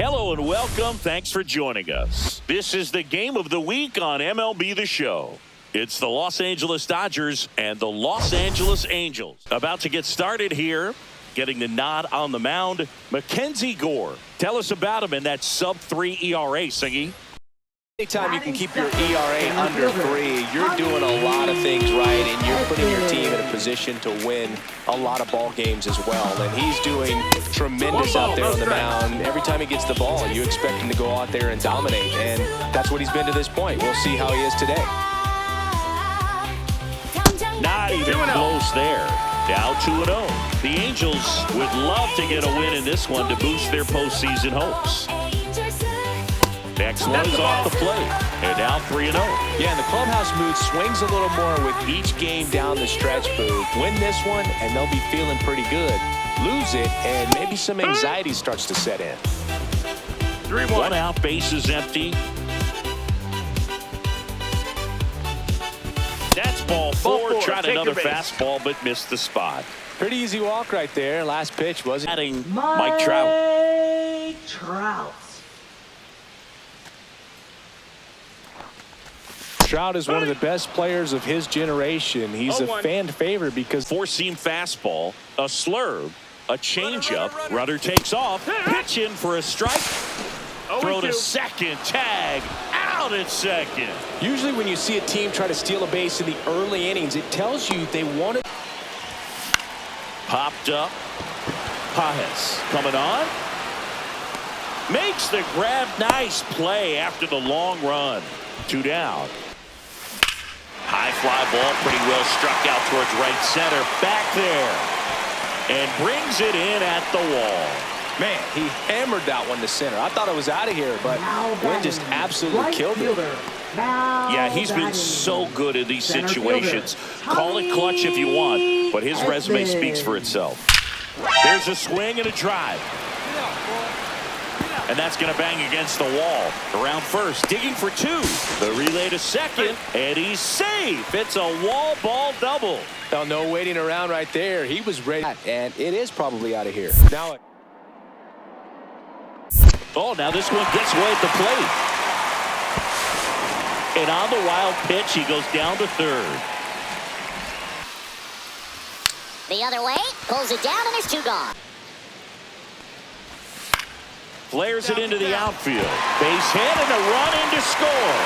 Hello and welcome. Thanks for joining us. This is the game of the week on MLB The Show. It's the Los Angeles Dodgers and the Los Angeles Angels. About to get started here. Getting the nod on the mound, Mackenzie Gore. Tell us about him in that sub-3 ERA, Singy. Anytime you can keep your ERA under 3, you're doing a lot of things right, and you're putting your team in a position to win a lot of ball games as well. And he's doing tremendous out there on the mound. Every time he gets the ball, you expect him to go out there and dominate, and that's what he's been to this point. We'll see how he is today. Not even close there. Now 2-0. The Angels would love to get a win in this one to boost their postseason hopes. Next one is off the plate, and now 3-0. Yeah, and the clubhouse mood swings a little more with each game down the stretch, Boo. Win this one, and they'll be feeling pretty good. Lose it, and maybe some anxiety starts to set in. 3-1. One out, bases empty. That's ball four. Tried another fastball, but missed the spot. Pretty easy walk right there. Last pitch wasn't. Adding Mike Trout. Trout is one of the best players of his generation. He's a fan favorite because four-seam fastball, a slurve, a changeup. Runner takes off, pitch in for a strike. Throw to second, tag, out at second. Usually when you see a team try to steal a base in the early innings, it tells you they want it. Popped up. Pajes coming on. Makes the grab. Nice play after the long run. 2 down. High fly ball, pretty well struck out towards right center. Back there. And brings it in at the wall. Man, he hammered that one to center. I thought it was out of here, but Wynn just absolutely killed it. Yeah, he's been so good in these situations. Call it clutch if you want, but his resume speaks for itself. There's a swing and a drive. And that's going to bang against the wall. Around first, digging for 2. The relay to second, and he's safe. It's a wall ball double. Now, no waiting around right there. He was ready, and it is probably out of here. Now, now this one gets away at the plate. And on the wild pitch, he goes down to third. The other way, pulls it down, and there's 2 gone. Flares it into the outfield. Base hit and a run in to score.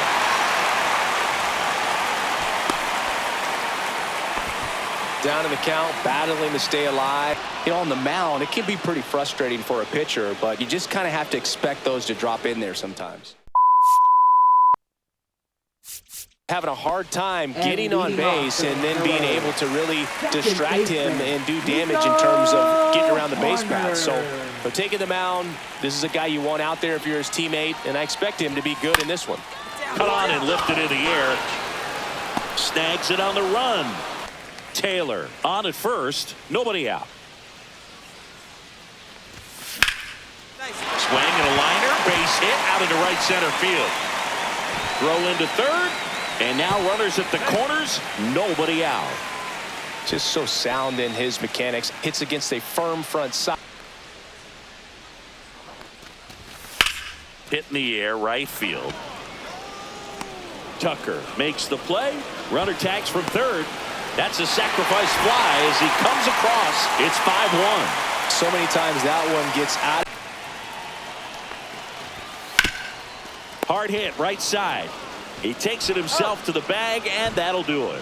Down in the count, battling to stay alive. You know, on the mound, it can be pretty frustrating for a pitcher, but you just kind of have to expect those to drop in there sometimes. Having a hard time getting on base and then being able to really distract him and do damage in terms of getting around the base path. So taking the mound, this is a guy you want out there if you're his teammate, and I expect him to be good in this one. Cut on and lifted in the air. Snags it on the run. Taylor on at first, nobody out. Swing and a liner, base hit out into right center field. Throw into third, and now runners at the corners, nobody out. Just so sound in his mechanics. Hits against a firm front side. Hit in the air, right field. Tucker makes the play. Runner tags from third. That's a sacrifice fly as he comes across. It's 5-1. So many times that one gets out. Hard hit, right side. He takes it himself to the bag, and that'll do it.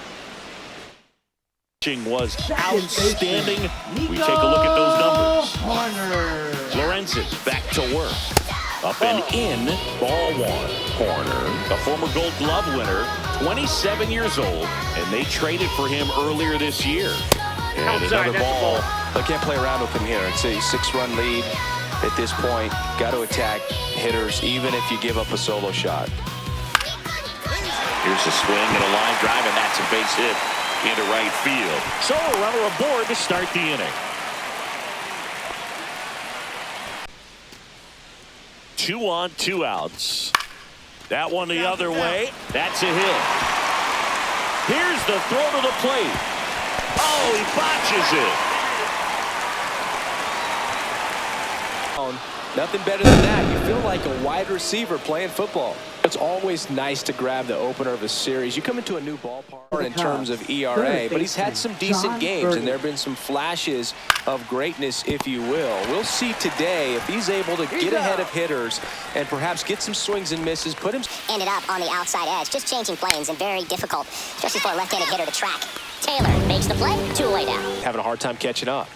Pitching was outstanding. We take a look at those numbers. Lorenzen back to work. Up and in, ball 1. Corner, a former Gold Glove winner, 27 years old, and they traded for him earlier this year. And another ball. They can't play around with him here. It's a 6-run lead at this point. Got to attack hitters, even if you give up a solo shot. Here's a swing and a line drive, and that's a base hit into right field. So a runner aboard to start the inning. 2 on, 2 outs. That one the other way. That's a hit. Here's the throw to the plate. Oh, he botches it. Nothing better than that. You feel like a wide receiver playing football. It's always nice to grab the opener of a series. You come into a new ballpark in terms of ERA, but he's had some decent games, and there have been some flashes of greatness, if you will. We'll see today if he's able to get ahead of hitters and perhaps get some swings and misses, put him... Ended up on the outside edge, just changing planes and very difficult, especially for a left-handed hitter to track. Taylor makes the play, 2 away down. Having a hard time catching up.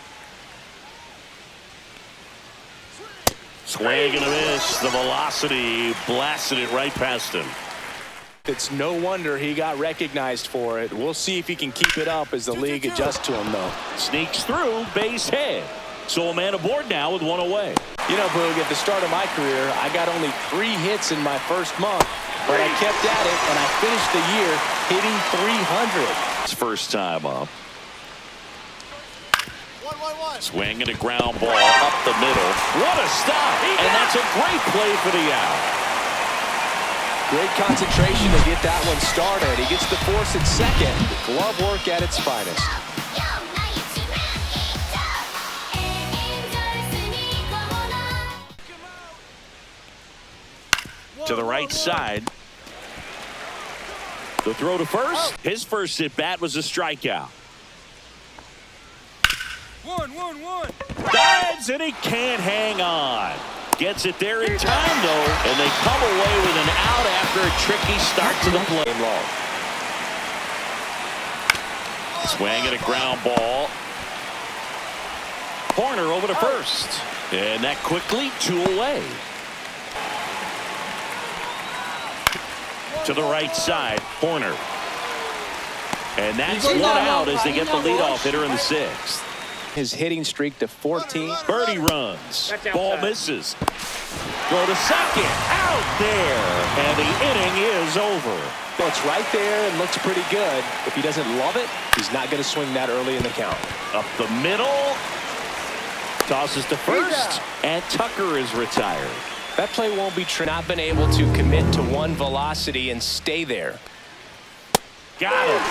Swing and a miss. The velocity blasted it right past him. It's no wonder he got recognized for it. We'll see if he can keep it up as the league adjusts to him, though. Sneaks through, base hit. So a man aboard now with 1 away. You know, Boog, at the start of my career, I got only 3 hits in my first month, but I kept at it, and I finished the year hitting 300. It's first time up. Swing and a ground ball up the middle. What a stop! And that's a great play for the out. Great concentration to get that one started. He gets the force at second. Glove work at its finest. To the right side. The throw to first. His first at bat was a strikeout. 1-1-1. Dives and he can't hang on. Gets it there in time though, and they come away with an out after a tricky start to the play. Long. Swing and a ground ball. Corner over to first, and that quickly 2 away. To the right side, corner, and that's 1 out as they get the leadoff hitter in the 6th. His hitting streak to 14. Birdie runs. Ball misses. Throw to second. Out there. And the inning is over. Well, it's right there and looks pretty good. If he doesn't love it, he's not going to swing that early in the count. Up the middle. Tosses to first. And Tucker is retired. That play won't be not been able to commit to one velocity and stay there. Got him.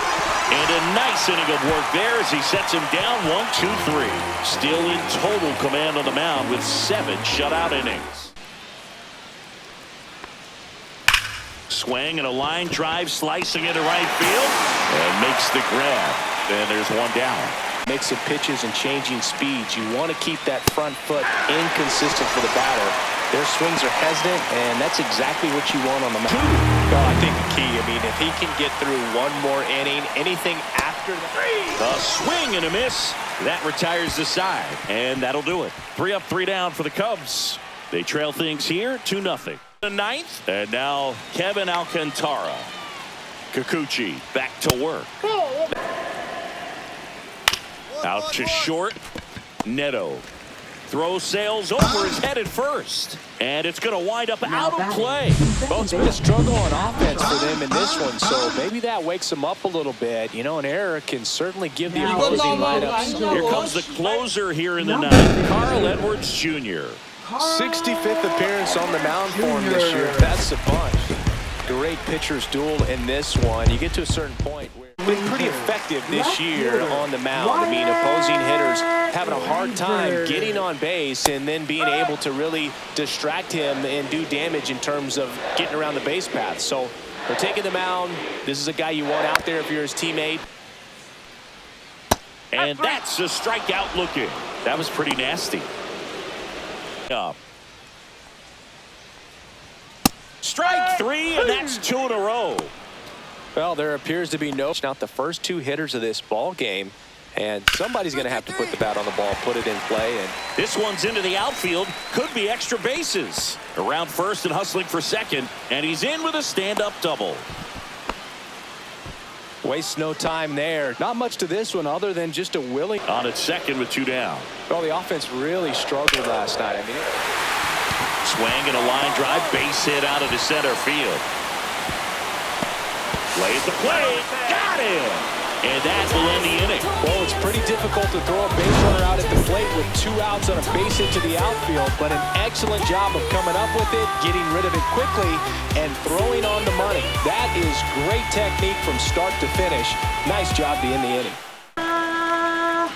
And a nice inning of work there as he sets him down 1-2-3. Still in total command on the mound with 7 shutout innings. Swing and a line drive slicing into right field and makes the grab. And there's 1 down. Mix of pitches and changing speeds. You want to keep that front foot inconsistent for the batter. Their swings are hesitant, and that's exactly what you want on the mound. Well, I think the key, I mean, if he can get through 1 more inning, anything after the... A swing and a miss. That retires the side, and that'll do it. 3 up, 3 down for the Cubs. They trail things here 2-0. The 9th, and now Kevin Alcantara. Kikuchi back to work. Out to short. Neto. Throw sails over his head at first. And it's going to wind up out of play. Well, it's been a struggle on offense for them in this one, so maybe that wakes them up a little bit. You know, an error can certainly give the opposing lineups. Here comes the closer here in the 9th, Carl Edwards Jr. 65th appearance on the mound for him this year. That's a bunch. Great pitcher's duel in this one. You get to a certain point where been pretty effective this year on the mound. I mean, opposing hitters having a hard time getting on base and then being able to really distract him and do damage in terms of getting around the base path. So they're taking the mound. This is a guy you want out there if you're his teammate. And that's a strikeout looking. That was pretty nasty. Up. Strike 3, and that's 2 in a row. Well, there appears to be no out the first 2 hitters of this ball game, and somebody's going to have to put the bat on the ball, put it in play. And this one's into the outfield. Could be extra bases. Around first and hustling for second, and he's in with a stand-up double. Wastes no time there. Not much to this one other than just a willing. On at second with 2 down. Well, the offense really struggled last night. I mean, swing and a line drive, base hit out of the center field. Lays the play, got him, and that will end the inning. Well, it's pretty difficult to throw a base runner out at the plate with 2 outs on a base hit to the outfield, but an excellent job of coming up with it, getting rid of it quickly, and throwing on the money. That is great technique from start to finish. Nice job to end the inning.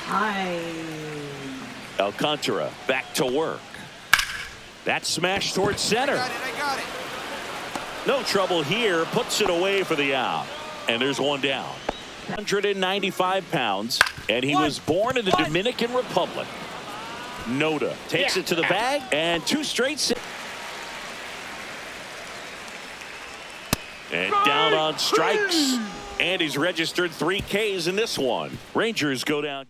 Hi. Alcantara back to work. That smash towards center. I got it. No trouble here. Puts it away for the out. And there's one down. 195 pounds. And he was born in the Dominican Republic. Noda takes it to the bag. And two straight. And down on strikes. And he's registered 3 Ks in this one. Rangers go down.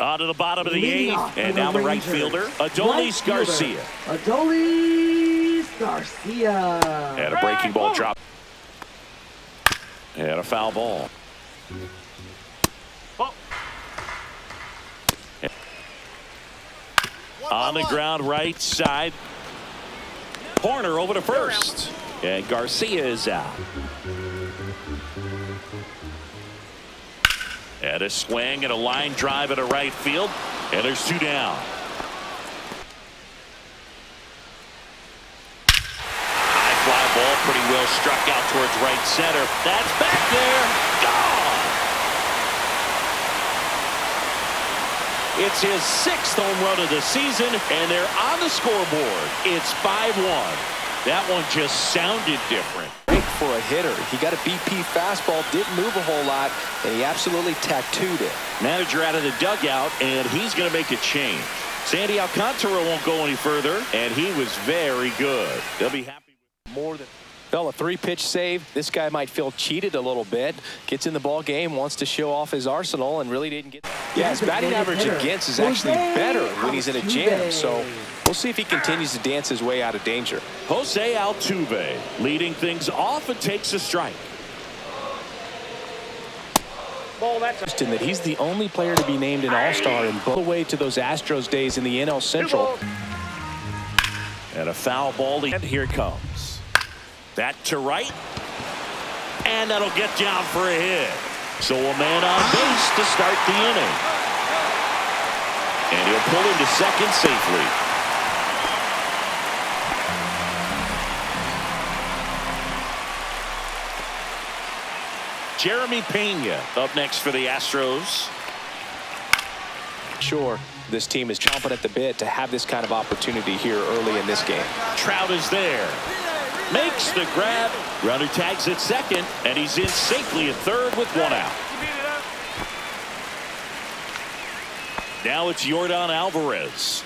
Onto the bottom of the 8th. And now the right fielder, Adolis Garcia. Adolis Garcia. And a breaking ball drop. And a foul ball. On the ground, right side. Corner over to first. And Garcia is out. And a swing and a line drive at a right field. And there's 2 down. High fly ball, pretty well struck out towards right center. That's back there. Gone. It's his 6th home run of the season, and they're on the scoreboard. It's 5-1. That one just sounded different. For a hitter. He got a BP fastball, didn't move a whole lot, and he absolutely tattooed it. Manager out of the dugout, and he's going to make a change. Sandy Alcantara won't go any further, and he was very good. They'll be happy with More than a 3-pitch save. This guy might feel cheated a little bit. Gets in the ball game, wants to show off his arsenal, and really didn't get. Yeah, his batting average against is actually better when he's in a jam. So we'll see if he continues to dance his way out of danger. Jose Altuve leading things off and takes a strike. Interesting that he's the only player to be named an All-Star in both the way to those Astros days in the NL Central. And a foul ball, and here it comes. That to right, and that'll get down for a hit. So a man on base to start the inning. And he'll pull into second safely. Jeremy Pena up next for the Astros. Sure, this team is chomping at the bit to have this kind of opportunity here early in this game. Trout is there. Makes the grab. Runner tags at second, and he's in safely at third with 1 out. Now it's Yordan Alvarez.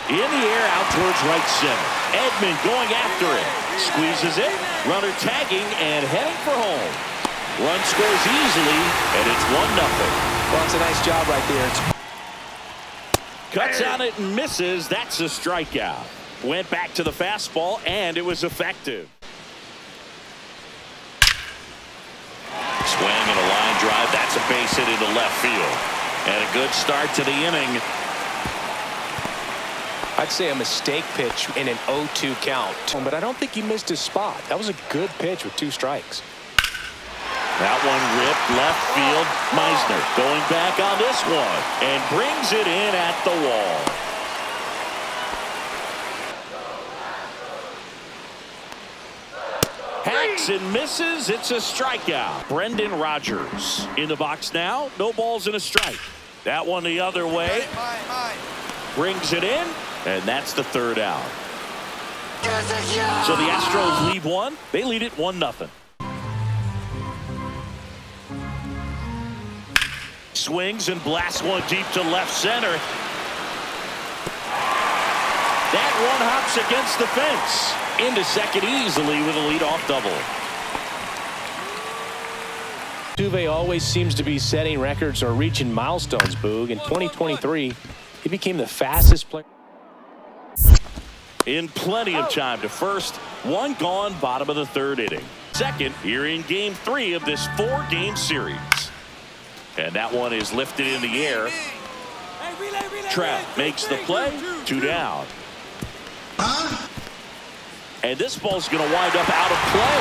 In the air out towards right center. Edman going after it. Squeezes it. Runner tagging and heading for home. Run scores easily, and it's 1-0. Well, it's a nice job right there. Cuts on it and misses. That's a strikeout. Went back to the fastball, and it was effective. Swing and a line drive. That's a base hit into left field. And a good start to the inning. I'd say a mistake pitch in an 0-2 count. But I don't think he missed his spot. That was a good pitch with 2 strikes. That one ripped left field. Meisner going back on this one and brings it in at the wall. Hacks and misses. It's a strikeout. Brendan Rodgers in the box now. No balls and a strike. That one the other way. Brings it in, and that's the 3rd out. So the Astros lead 1. They lead it 1-0. Swings and blasts one deep to left center. That one hops against the fence. Into second easily with a leadoff double. Altuve always seems to be setting records or reaching milestones, Boog. In 2023, he became the fastest player. In plenty of time to first. 1 gone, bottom of the 3rd inning. Second, here in game 3 of this 4-game series. And that one is lifted in the air. Trout makes the play. 2 down. And this ball's going to wind up out of play.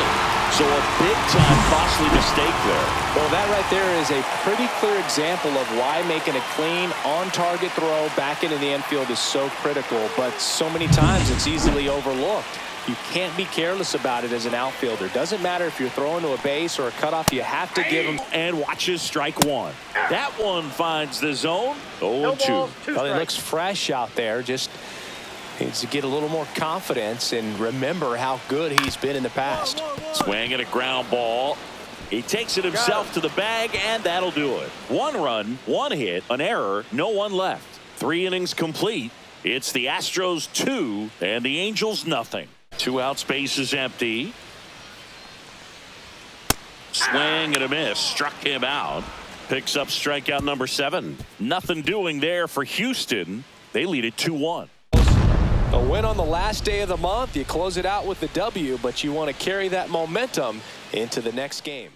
So a big-time costly mistake there. Well, that right there is a pretty clear example of why making a clean, on-target throw back into the infield is so critical. But so many times it's easily overlooked. You can't be careless about it as an outfielder. Doesn't matter if you're throwing to a base or a cutoff, you have to give him. And watches strike one. That one finds the zone. 0-2. Well, he looks fresh out there. Just needs to get a little more confidence and remember how good he's been in the past. Swing and a ground ball. He takes it himself to the bag, and that'll do it. 1 run, 1 hit, an error, no one left. 3 innings complete. It's the Astros 2 and the Angels nothing. 2 outs, base is empty. Swing and a miss, struck him out. Picks up strikeout number 7. Nothing doing there for Houston. They lead it 2-1. A win on the last day of the month. You close it out with the W, but you want to carry that momentum into the next game.